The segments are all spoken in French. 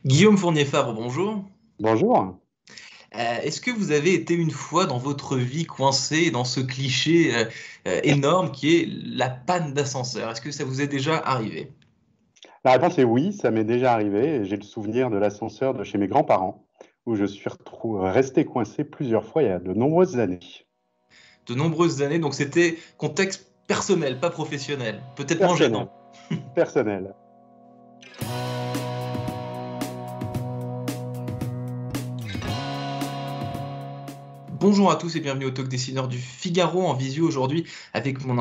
Guillaume Fournier-Fabre, bonjour. Bonjour. Est-ce que vous avez été une fois dans votre vie coincé dans ce cliché énorme qui est la panne d'ascenseur? Est-ce que ça vous est déjà arrivé? La réponse est oui, ça m'est déjà arrivé. Et j'ai le souvenir de l'ascenseur de chez mes grands-parents, où je suis resté coincé plusieurs fois il y a de nombreuses années. De nombreuses années, donc c'était contexte personnel, pas professionnel, peut-être moins gênant. Personnel, personnel. Bonjour à tous et bienvenue au Talk Dessineur du Figaro en visio aujourd'hui avec mon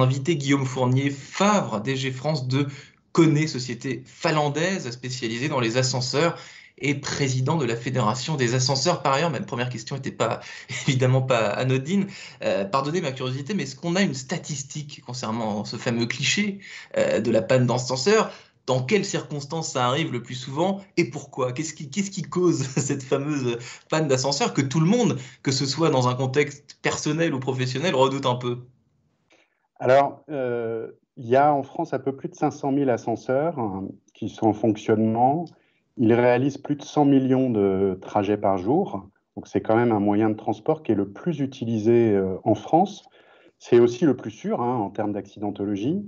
invité Guillaume Fournier-Favre, DG France de Coné, société finlandaise spécialisée dans les ascenseurs et président de la Fédération des ascenseurs. Par ailleurs, ma première question n'était pas évidemment pas anodine. Pardonnez ma curiosité, mais est-ce qu'on a une statistique concernant ce fameux cliché de la panne d'ascenseur? Dans quelles circonstances ça arrive le plus souvent et pourquoi? Qu'est-ce qui cause cette fameuse panne d'ascenseur que tout le monde, que ce soit dans un contexte personnel ou professionnel, redoute un peu? Alors, il y a en France un peu plus de 500 000 ascenseurs qui sont en fonctionnement. Ils réalisent plus de 100 millions de trajets par jour. Donc, c'est quand même un moyen de transport qui est le plus utilisé en France. C'est aussi le plus sûr en termes d'accidentologie.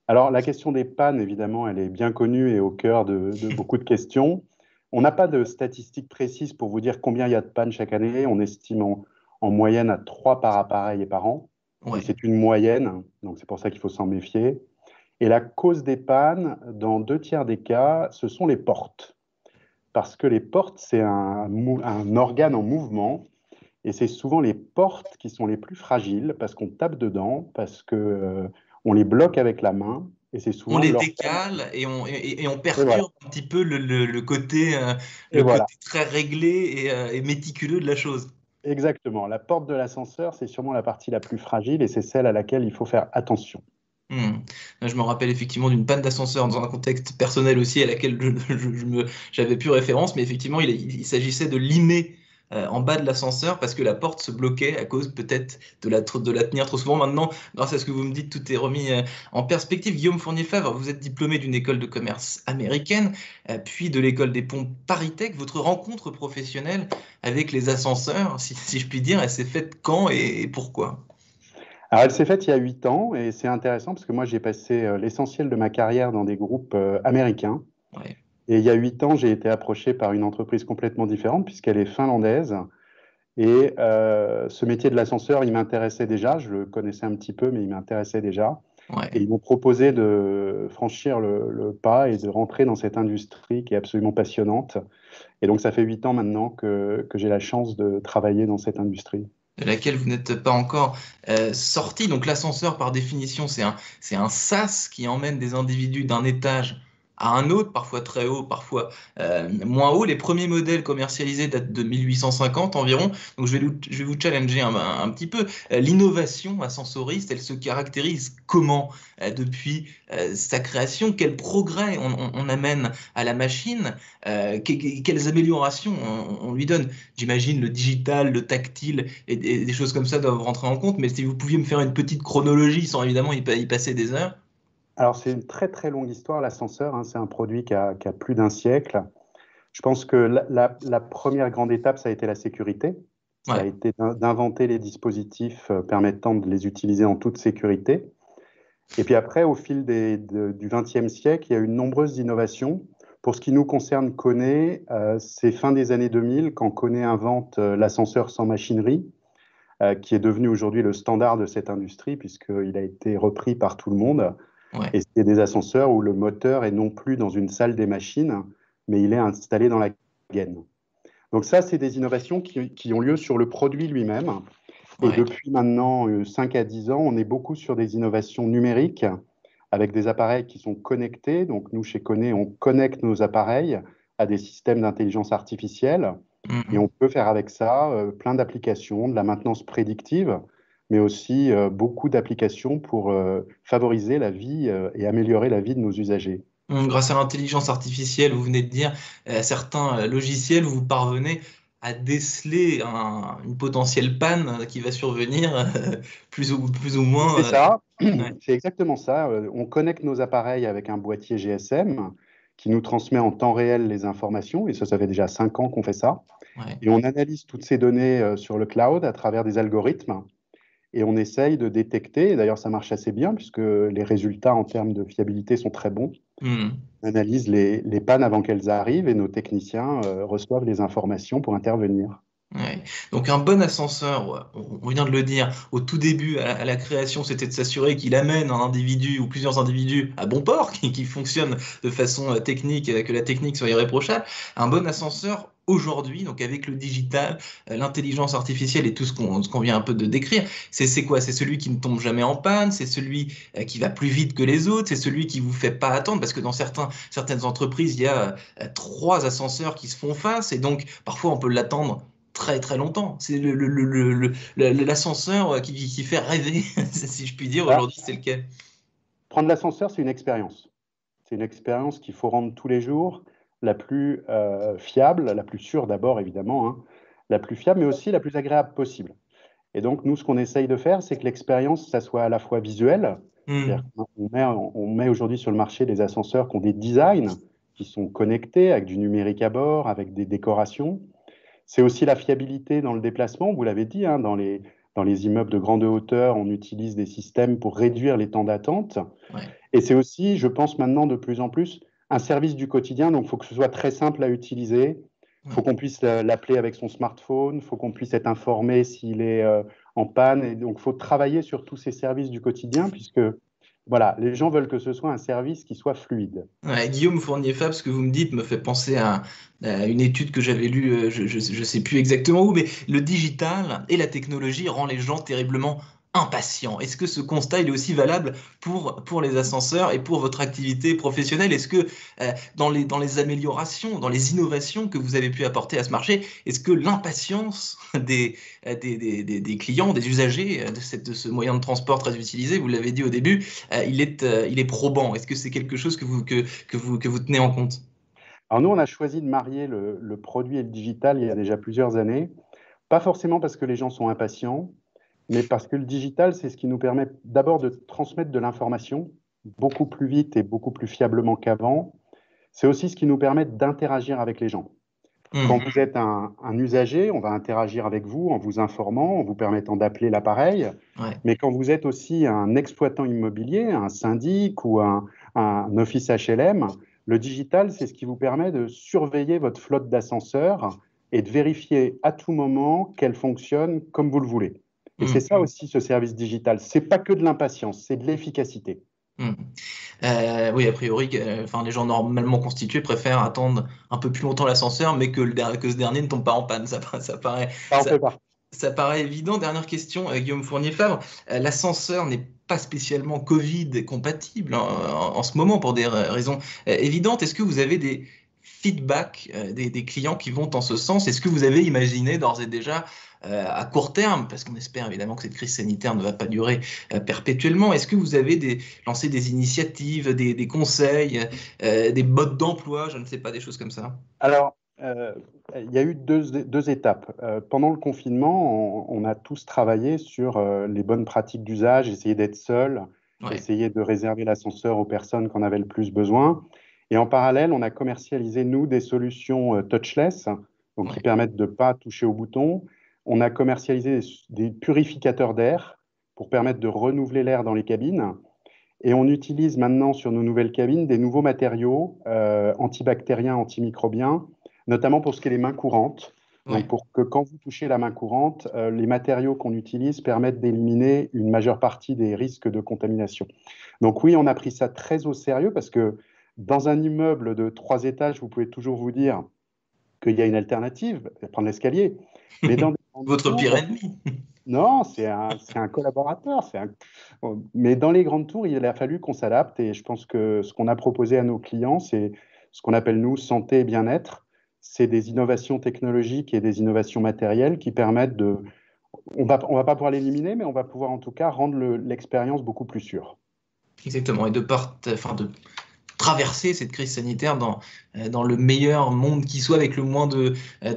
Alors, la question des pannes, évidemment, elle est bien connue et au cœur de beaucoup de questions. On n'a pas de statistiques précises pour vous dire combien il y a de pannes chaque année. On estime en moyenne à 3 par appareil et par an. Mais Ouais. c'est une moyenne, donc c'est pour ça qu'il faut s'en méfier. Et la cause des pannes, dans deux tiers des cas, ce sont les portes. Parce que les portes, c'est un organe en mouvement. Et c'est souvent les portes qui sont les plus fragiles parce qu'on tape dedans, parce que, on les bloque avec la main. Et c'est On souvent les l'organe. décale et on Et voilà. perturbe un petit peu Et le voilà. côté très réglé et méticuleux de la chose. Exactement. La porte de l'ascenseur, c'est sûrement la partie la plus fragile et c'est celle à laquelle il faut faire attention. Hmm. Je me rappelle effectivement d'une panne d'ascenseur dans un contexte personnel aussi à laquelle j'avais plus référence, mais effectivement, il s'agissait de limer en bas de l'ascenseur parce que la porte se bloquait à cause peut-être de la tenir trop souvent. Maintenant, grâce à ce que vous me dites, tout est remis en perspective. Guillaume Fournier-Favre, vous êtes diplômé d'une école de commerce américaine, puis de l'école des ponts ParisTech. Votre rencontre professionnelle avec les ascenseurs, si je puis dire, elle s'est faite quand et pourquoi? Alors, elle s'est faite il y a 8 ans et c'est intéressant parce que moi, j'ai passé l'essentiel de ma carrière dans des groupes américains. Ouais. Et il y a 8 ans, j'ai été approché par une entreprise complètement différente puisqu'elle est finlandaise. Et ce métier de l'ascenseur, il m'intéressait déjà. Je le connaissais un petit peu, mais il m'intéressait déjà. Et Ouais. ils m'ont proposé de franchir le pas et de rentrer dans cette industrie qui est absolument passionnante. Et donc, ça fait 8 ans maintenant que j'ai la chance de travailler dans cette industrie. De laquelle vous n'êtes pas encore sorti. Donc l'ascenseur, par définition, c'est un sas qui emmène des individus d'un étage à un autre, parfois très haut, parfois moins haut. Les premiers modèles commercialisés datent de 1850 environ. Donc je vais vous challenger un petit peu. L'innovation ascensoriste, elle se caractérise comment depuis sa création? Quel progrès on amène à la machine? Quelles améliorations on lui donne? J'imagine le digital, le tactile et des choses comme ça doivent rentrer en compte. Mais si vous pouviez me faire une petite chronologie sans évidemment y passer des heures. Alors, c'est une très très longue histoire, l'ascenseur. C'est un produit qui a plus d'un siècle. Je pense que la première grande étape, ça a été la sécurité. Ça a Ouais. été d'inventer les dispositifs permettant de les utiliser en toute sécurité. Et puis après, au fil du XXe siècle, il y a eu de nombreuses innovations. Pour ce qui nous concerne, Kone, c'est fin des années 2000 quand Kone invente l'ascenseur sans machinerie, qui est devenu aujourd'hui le standard de cette industrie, puisqu'il a été repris par tout le monde. Ouais. Et c'est des ascenseurs où le moteur est non plus dans une salle des machines, mais il est installé dans la gaine. Donc ça, c'est des innovations qui ont lieu sur le produit lui-même. Et Ouais. depuis maintenant 5 à 10 ans, on est beaucoup sur des innovations numériques avec des appareils qui sont connectés. Donc nous, chez Kone, on connecte nos appareils à des systèmes d'intelligence artificielle et on Mhm. peut faire avec ça plein d'applications, de la maintenance prédictive, mais aussi beaucoup d'applications pour favoriser la vie et améliorer la vie de nos usagers. Grâce à l'intelligence artificielle, vous venez de dire, certains logiciels, vous parvenez à déceler une potentielle panne qui va survenir plus ou C'est moins. ça, Ouais. c'est exactement ça. On connecte nos appareils avec un boîtier GSM qui nous transmet en temps réel les informations, et ça fait déjà 5 ans qu'on fait ça. Ouais. Et on analyse toutes ces données sur le cloud à travers des algorithmes, et on essaye de détecter, et d'ailleurs ça marche assez bien, puisque les résultats en termes de fiabilité sont très bons. Hmm. On analyse les pannes avant qu'elles arrivent, et nos techniciens reçoivent les informations pour intervenir. Ouais. Donc un bon ascenseur, ouais, on vient de le dire, au tout début, à la création, c'était de s'assurer qu'il amène un individu ou plusieurs individus à bon port, qui fonctionne de façon technique, que la technique soit irréprochable. Un bon ascenseur, aujourd'hui, donc avec le digital, l'intelligence artificielle et tout ce qu'on vient un peu de décrire, c'est quoi? C'est celui qui ne tombe jamais en panne, c'est celui qui va plus vite que les autres, c'est celui qui vous fait pas attendre, parce que dans certaines entreprises, il y a trois ascenseurs qui se font face, et donc parfois on peut l'attendre très très longtemps. C'est l'ascenseur qui fait rêver, si je puis dire. Voilà. Aujourd'hui, c'est lequel? Prendre l'ascenseur, c'est une expérience. C'est une expérience qu'il faut rendre tous les jours la plus fiable, la plus sûre d'abord évidemment, hein, la plus fiable, mais aussi la plus agréable possible. Et donc, nous, ce qu'on essaye de faire, c'est que l'expérience, ça soit à la fois visuelle, c'est-à-dire Hmm. qu'on met aujourd'hui sur le marché des ascenseurs qui ont des designs, qui sont connectés avec du numérique à bord, avec des décorations. C'est aussi la fiabilité dans le déplacement, vous l'avez dit, hein, dans les immeubles de grande hauteur, on utilise des systèmes pour réduire les temps d'attente. Ouais. Et c'est aussi, je pense maintenant de plus en plus, un service du quotidien. Donc, il faut que ce soit très simple à utiliser. Il faut Ouais. qu'on puisse l'appeler avec son smartphone. Il faut qu'on puisse être informé s'il est en panne. Et donc, il faut travailler sur tous ces services du quotidien, puisque voilà, les gens veulent que ce soit un service qui soit fluide. Ouais, Guillaume Fournier-Fab, ce que vous me dites me fait penser à une étude que j'avais lue, je sais plus exactement où, mais le digital et la technologie rend les gens terriblement impatients. Est-ce que ce constat il est aussi valable pour les ascenseurs et pour votre activité professionnelle? Est-ce que dans les améliorations, dans les innovations que vous avez pu apporter à ce marché, est-ce que l'impatience des clients, des usagers de ce moyen de transport très utilisé, vous l'avez dit au début, il est probant? Est-ce que c'est quelque chose que vous tenez en compte? Alors, nous, on a choisi de marier le produit et le digital il y a déjà plusieurs années. Pas forcément parce que les gens sont impatients, mais parce que le digital, c'est ce qui nous permet d'abord de transmettre de l'information beaucoup plus vite et beaucoup plus fiablement qu'avant. C'est aussi ce qui nous permet d'interagir avec les gens. Quand Hmm. vous êtes un usager, on va interagir avec vous en vous informant, en vous permettant d'appeler l'appareil. Ouais. Mais quand vous êtes aussi un exploitant immobilier, un syndic ou un office HLM, le digital, c'est ce qui vous permet de surveiller votre flotte d'ascenseurs et de vérifier à tout moment qu'elle fonctionne comme vous le voulez. Et c'est Hmm. ça aussi ce service digital. C'est pas que de l'impatience, c'est de l'efficacité. Hmm. Oui, a priori, enfin, les gens normalement constitués préfèrent attendre un peu plus longtemps l'ascenseur, mais que ce dernier ne tombe pas en panne. Ça en Ça, fait partie. ça paraît évident. Dernière question, Guillaume Fournier-Fabre. L'ascenseur n'est pas spécialement Covid compatible en ce moment pour des raisons évidentes. Est-ce que vous avez des feedbacks des clients qui vont en ce sens? Est-ce que vous avez imaginé d'ores et déjà à court terme, parce qu'on espère évidemment que cette crise sanitaire ne va pas durer perpétuellement, est-ce que vous avez lancé des initiatives, des conseils, des modes d'emploi, je ne sais pas, des choses comme ça? Alors, il y a eu deux étapes. Pendant le confinement, on a tous travaillé sur les bonnes pratiques d'usage, essayer d'être seul, Ouais, essayer de réserver l'ascenseur aux personnes qui en avaient le plus besoin. Et en parallèle, on a commercialisé, nous, des solutions touchless, donc qui ouais. permettent de ne pas toucher au bouton. On a commercialisé des purificateurs d'air pour permettre de renouveler l'air dans les cabines. Et on utilise maintenant sur nos nouvelles cabines des nouveaux matériaux antibactériens, antimicrobiens, notamment pour ce qui est les mains courantes. Donc Ouais. pour que quand vous touchez la main courante, les matériaux qu'on utilise permettent d'éliminer une majeure partie des risques de contamination. Donc oui, on a pris ça très au sérieux parce que dans un immeuble de 3 étages, vous pouvez toujours vous dire qu'il y a une alternative, prendre l'escalier. Mais dans des grandes Votre pire tours, ennemi. non, c'est un collaborateur. Mais dans les grandes tours, il a fallu qu'on s'adapte et je pense que ce qu'on a proposé à nos clients, c'est ce qu'on appelle, nous, santé et bien-être. C'est des innovations technologiques et des innovations matérielles qui permettent de... on va pas pouvoir l'éliminer, mais on va pouvoir en tout cas rendre l'expérience beaucoup plus sûre. Exactement. Et enfin, de traverser cette crise sanitaire dans le meilleur monde qui soit, avec le moins de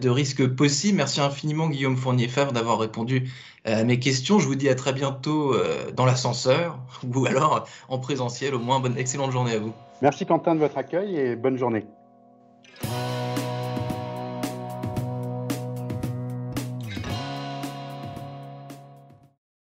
risques possible. Merci infiniment, Guillaume Fournier-Favre, d'avoir répondu à mes questions. Je vous dis à très bientôt dans l'ascenseur ou alors en présentiel. Au moins, bonne, excellente journée à vous. Merci Quentin de votre accueil et bonne journée.